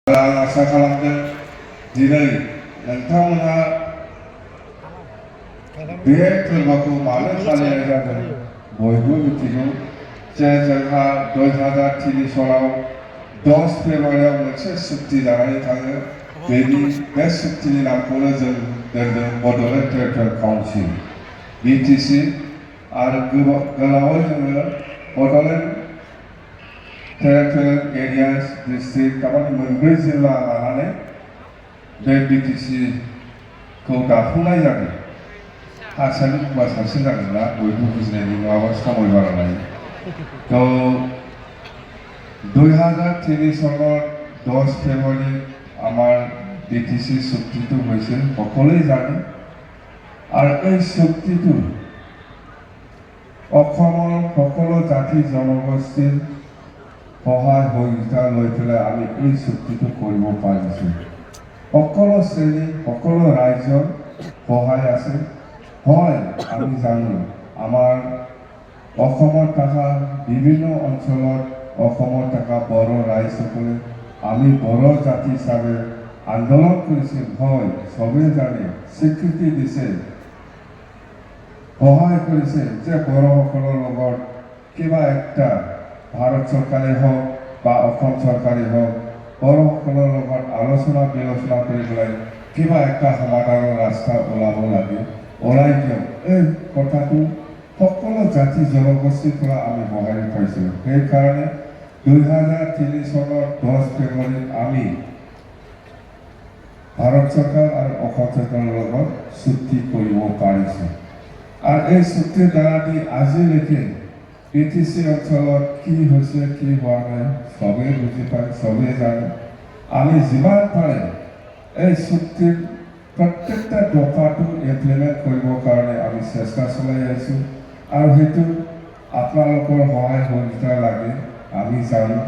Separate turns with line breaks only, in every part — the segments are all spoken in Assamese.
आसा खालामदों दिनै नोंथांमोनहा बे फोरबोखौ मानो फालिनाय जादों बयबो मिथिगौ जे जोंहा 2003 सालाव 10 फेब्रुवारियाव मोनसे सुक्ति जानानै थाङो बे सुक्तिनि नामखौनो जों दोनदों बड'लेण्ड टेरिटरियेल काउन्सिल BTC आरो गोलावै जोङो बड'लेण्ड टेरिटरियेल एरियास डिस्ट्रिक्ट थारमाने मोनब्रै जिल्ला लानानै बे BTC खौ दाफुंनाय जादों हारसानि बुंबा साबसिन जागोन ना बयबो बुजिनायनि नङाबा समय बारा लायो তো 2003 চনৰ 10 ফেব্ৰুৱাৰী আমাৰ BTC চুক্তিটো হৈছিল সকলোৱে জানে আৰু এই চুক্তিটো অসমৰ সকলো জাতি জনগোষ্ঠীৰ সহায় সহযোগিতা লৈ পেলাই আমি এই চুক্তিটো কৰিব পাৰিছোঁ সকলো শ্ৰেণী সকলো ৰাজ্যৰ সহায় আছে হয় আমি জানো আমাৰ অসমত থকা বিভিন্ন অঞ্চলত অসমত থকা বড়ো ৰাইজসকলে আমি বড়ো জাতি হিচাপে আন্দোলন কৰিছিল হয় চবেই জানে স্বীকৃতি দিছে সহায় কৰিছে যে বড়োসকলৰ লগত কিবা একটা ভাৰত চৰকাৰে হওক বা অসম চৰকাৰে হওক বড়োসকলৰ লগত আলোচনা বিলোচনা কৰি পেলাই কিবা একটা সমাধানৰ ৰাস্তা ওলাব লাগে ওলাই দিয়ক এই কথাটো সকলো জাতি জনগোষ্ঠীৰ পৰা আমি সহায় পাইছিলোঁ সেইকাৰণে 2003 চনৰ 10 ফেব্ৰুৱাৰীত আমি ভাৰত চৰকাৰ আৰু অসম চৰকাৰৰ লগত চুক্তি কৰিব পাৰিছোঁ আৰু এই চুক্তিৰ দ্বাৰা দি আজিলৈকে BTC অঞ্চলত কি হৈছে কি হোৱা নাই সবেই বুজি পায় সবেই জানে আমি যিমান পাৰে এই চুক্তিৰ প্ৰত্যেকটা দফাটো ইমপ্লিমেণ্ট কৰিবৰ কাৰণে আমি চেষ্টা চলাই আহিছোঁ আৰু সেইটো আপোনালোকৰ সহায় সহযোগিতা লাগে আমি জানো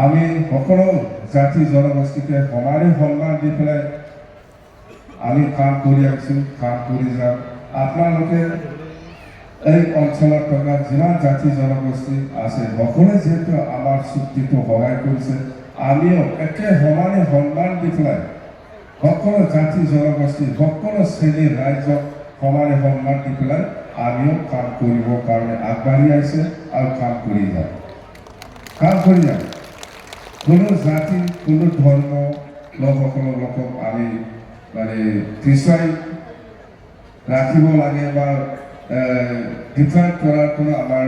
আমি সকলো জাতি জনগোষ্ঠীকে সমানে সন্মান দি পেলাই আমি কাম কৰি আহিছোঁ কাম কৰি যাম আপোনালোকে এই অঞ্চলত থকা যিমান জাতি জনগোষ্ঠী আছে সকলোৱে যিহেতু আমাৰ চুক্তিটো সহায় কৰিছে আমিও একে সমানে সন্মান দি পেলাই সকলো জাতি জনগোষ্ঠী সকলো শ্ৰেণীৰ ৰাইজক সমানে সন্মান দি পেলাই আমিও কাম কৰিবৰ কাৰণে আগবাঢ়ি আহিছে আৰু কাম কৰি যাম কোনো জাতি কোনো ধৰ্ম লোকসকলৰ লগত আমি মানে পিছুৱাই ৰাখিব লাগে বা ডিফাইন কৰাৰ কোনো আমাৰ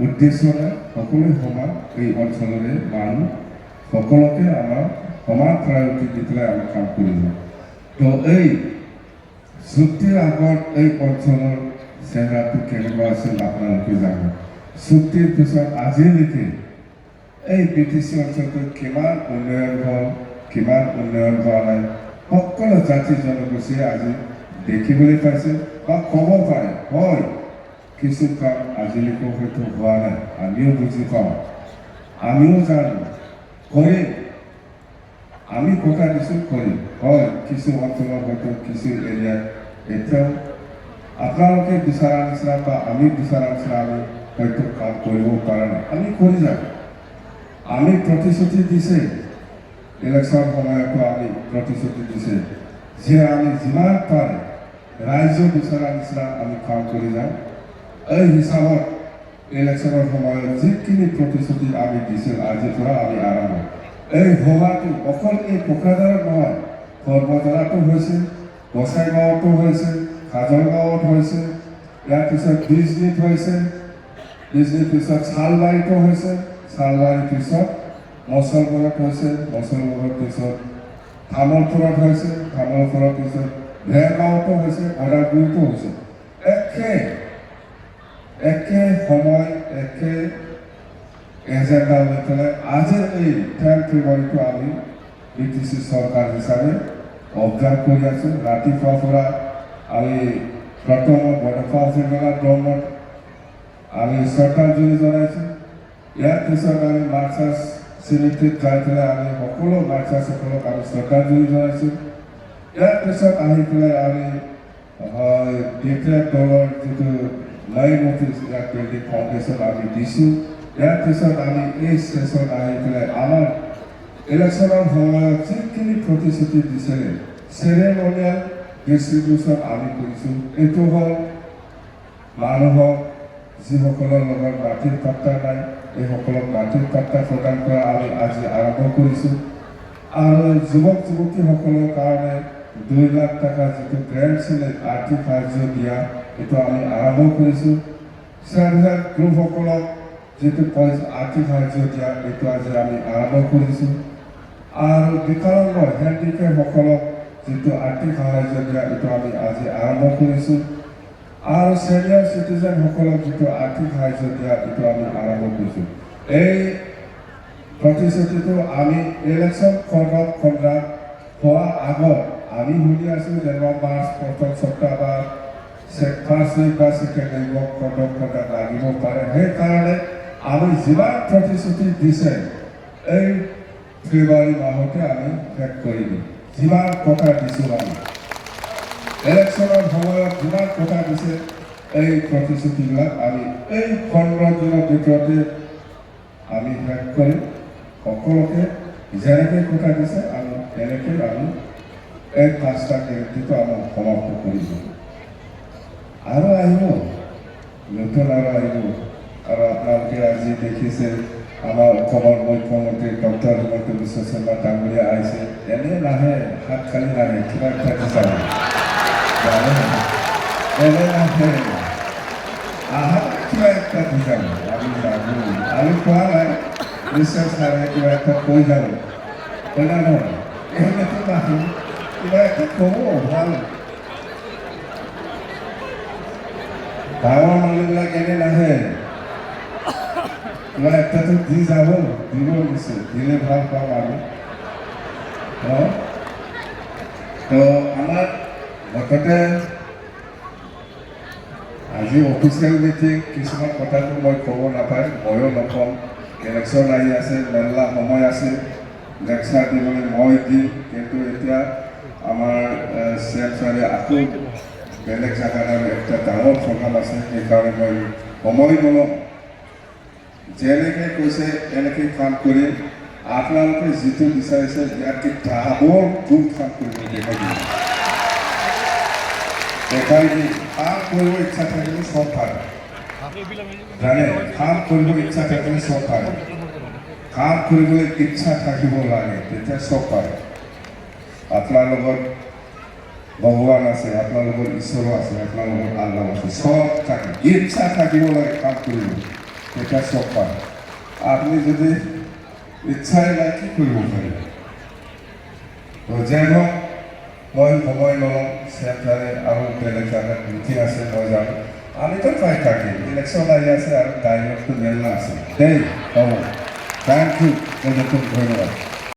উদ্দেশ্য নাই সকলোৱে সমান এই অঞ্চলৰে মানুহ সকলোকে আমাৰ সমান প্ৰায়ৰিটি দি পেলাই আমি কাম কৰি যাওঁ তো এই চুক্তিৰ আগত এই অঞ্চলৰ চেহেৰাটো কেনেকুৱা আছিল আপোনালোকে জানে চুক্তিৰ পিছত আজিলৈকে এই BTC অঞ্চলটোত কিমান উন্নয়ন হ'ল কিমান উন্নয়ন হোৱা নাই সকলো জাতি জনগোষ্ঠীয়ে আজি দেখিবলৈ পাইছে বা ক'ব পাৰে হয় কিছু কাম আজিলৈকে হয়তো হোৱা নাই আমিও বুজি পাওঁ আমিও জানো কৰিম আমি কথা দিছোঁ কৰিম হয় কিছু অঞ্চলত হয়তো কিছু এৰিয়াত এতিয়াও আপোনালোকে বিচৰা নিচিনা বা আমি বিচৰা নিচিনা আমি হয়তো কাম কৰিব পৰা নাই আমি কৰি যাম আমি প্ৰতিশ্ৰুতি দিছে ইলেকশ্যন সময়তো আমি প্ৰতিশ্ৰুতি দিছে যে আমি যিমান পাৰে ৰাইজৰ বিচৰা নিচিনা আমি কাম কৰি যাম এই হিচাপত ইলেকশ্যনৰ সময়ত যিখিনি প্ৰতিশ্ৰুতি আমি দিছিল আজিৰ পৰা আমি আৰম্ভ এই সভাটো অকল এই কোকৰাঝাৰত নহয় সৰ্বজনাতো হৈছিল গোসাইগাঁৱতো হৈছে কাজলগাঁৱত হৈছে ইয়াৰ পিছত বিজনীত হৈছে বিজনীৰ পিছত চালবাৰীতো হৈছে চালবাৰীৰ পিছত মচলপুৰত হৈছে মচলপুৰৰ পিছত তামোলপুৰত হৈছে তামোলপুৰৰ পিছত ভেৰগাঁৱতো হৈছে ওদালগুৰিতো হৈছে একে সময় একে এজেণ্ডা লৈ পেলাই আজিৰ এই 10 ফেব্ৰুৱাৰীটো আমি BTC চৰকাৰ হিচাপে অবজাৰ্ভ কৰি আছোঁ ৰাতিপুৱাৰ পৰা আমি প্ৰথমত বনফা জিলাৰ দমত আমি শ্ৰদ্ধাঞ্জলি জনাইছোঁ ইয়াৰ পিছত আমি মাৰ্চাৰ্ছ চিমিটিত যাই পেলাই আমি সকলো মাৰ্চাৰ্ছসকলক আমি শ্ৰদ্ধাঞ্জলি জনাইছোঁ ইয়াৰ পিছত আহি পেলাই আমি ডিক্লেয়াৰ দলৰ যিটো লাইভ নটিছ ইয়াক বিল্ডিং ফাউণ্ডেশ্যন আমি দিছোঁ ইয়াৰ পিছত আমি এই ষ্টেচন আহি পেলাই আমাৰ ইলেকশ্যনৰ সময়ত যিখিনি প্ৰতিশ্ৰুতি দিছে চেৰেমনিয়েল ডিষ্ট্ৰিবিউশ্যন আমি কৰিছোঁ। এইটো হ'ল মানুহক যিসকলৰ লগত মাটিৰ পাত্তা নাই এইসকলক মাটিৰ পাত্তা প্ৰদান কৰা আমি আজি আৰম্ভ কৰিছোঁ। আৰু যুৱক যুৱতীসকলৰ কাৰণে 2 লাখ টকা যিটো গ্ৰেণ্ট ছিলে আৰ্থিক সাহায্য দিয়া এইটো আমি আৰম্ভ কৰিছোঁ। স্বাধীন গ্ৰুপসকলক যিটো আৰ্থিক সাহায্য দিয়া এইটো আজি আমি আৰম্ভ কৰিছোঁ। আৰু বিকলাংগ হেণ্ডিকেপসকলক যিটো আৰ্থিক সাহায্য দিয়া এইটো আমি আজি আৰম্ভ কৰিছোঁ। আৰু সিনিয়ৰ চিটিজেনসকলক যিটো আৰ্থিক সাহায্য দিয়া এইটো আমি আৰম্ভ কৰিছোঁ। এই প্ৰতিশ্ৰুতিটো আমি ইলেকশ্যন কণ্ডাক্ট হোৱাৰ আগত আমি শুনি আছোঁ যেনিবা মাৰ্চ প্ৰথম সপ্তাহ বা ফাৰ্ষ্ট উইক বা ছেকেণ্ড উইকক কণ্ডাক্ট লাগিব পাৰে। সেইকাৰণে আমি যিমান প্ৰতিশ্ৰুতি দিছে এই ফেব্ৰুৱাৰী মাহতে আমি শেষ কৰি দিম। যিমান কথা দিছোঁ আমি ইলেকশ্যনৰ সময়ত যিমান কথা দিছে এই প্ৰতিশ্ৰুতিবিলাক আমি এই 15 দিনৰ ভিতৰতে আমি শেষ কৰিম। সকলোকে যেনেকৈ কথা দিছে আমি তেনেকৈ আমি এই 5টা গেৰেণ্টিটো আমি সমাপ্ত কৰিছোঁ। আৰু আহিব নতুন আৰু আহিব। আৰু আপোনালোকে আজি দেখিছে আমাৰ অসমৰ মুখ্যমন্ত্ৰী ডক্টৰ হিমন্ত বিশ্ব শৰ্মা ডাঙৰীয়া আহিছে। এনে নাহে হাত খালি নাহে কিবা এটা বিচাৰে এনে নাহে আহা কিবা একটা বুঝাব আমি যাবো আমি কোৱা নাই নিশ্চয় ছাৰে কিবা এটা কৈ যাব কৈ না নহয় এনেতো নাহে কিবা এটা ক'ব ভাল। গাঁৱৰ মানুহবিলাক এনে নাহে কিবা একটাতো দি যাব দিব দিছে দিলে ভাল পাম আমি। তো আমাৰ মুঠতে আজি অফিচিয়েল মিটিং কিছুমান কথাটো মই ক'ব নাপায় ময়ো নকওঁ। ইলেকশ্যন আহি আছে মেলা সময় আছে লেকচাৰ দিবলৈ মই দিম। কিন্তু এতিয়া আমাৰ চিএম ছাৰে আকৌ বেলেগ জেগাত আৰু একটা ডাঙৰ প্ৰগ্ৰাম আছে সেইকাৰণে মই সময় নলওঁ। যেনেকৈ কৈছে এনেকৈ কাম কৰিম। আপোনালোকে যিটো বিচাৰিছে ইয়াতকৈ ডাঙৰ দুখ কাম কৰিব দেখাই দিম। কাম কৰিব ইচ্ছা থাকিলে চব পাৰে জানে। কাম কৰিব ইচ্ছা থাকিলে চব পাৰে। কাম কৰিবলৈ ইচ্ছা থাকিব লাগে তেতিয়া চব পাৰে। আপোনাৰ লগত ভগৱান আছে আপোনাৰ লগত ঈশ্বৰো আছে আপোনাৰ লগত আল্লাহ আছে চব থাকে। ইচ্ছা থাকিব লাগে কাম কৰিব তেতিয়া চব পাৰে। আপুনি যদি ইচ্ছাই নাই কি কৰিব পাৰিব। তো যেন হওক মই সময় নলওঁ। চেণ্টাৰে আৰু বেলেগ জেগাত মিটিং আছে মই যাম। আমিতো পাই থাকিম ইলেকশ্যন আহি আছে আৰু ডাইলগটো মেলা আছে দেই হ'ব। থ্যাংক ইউ ধন্যবাদ।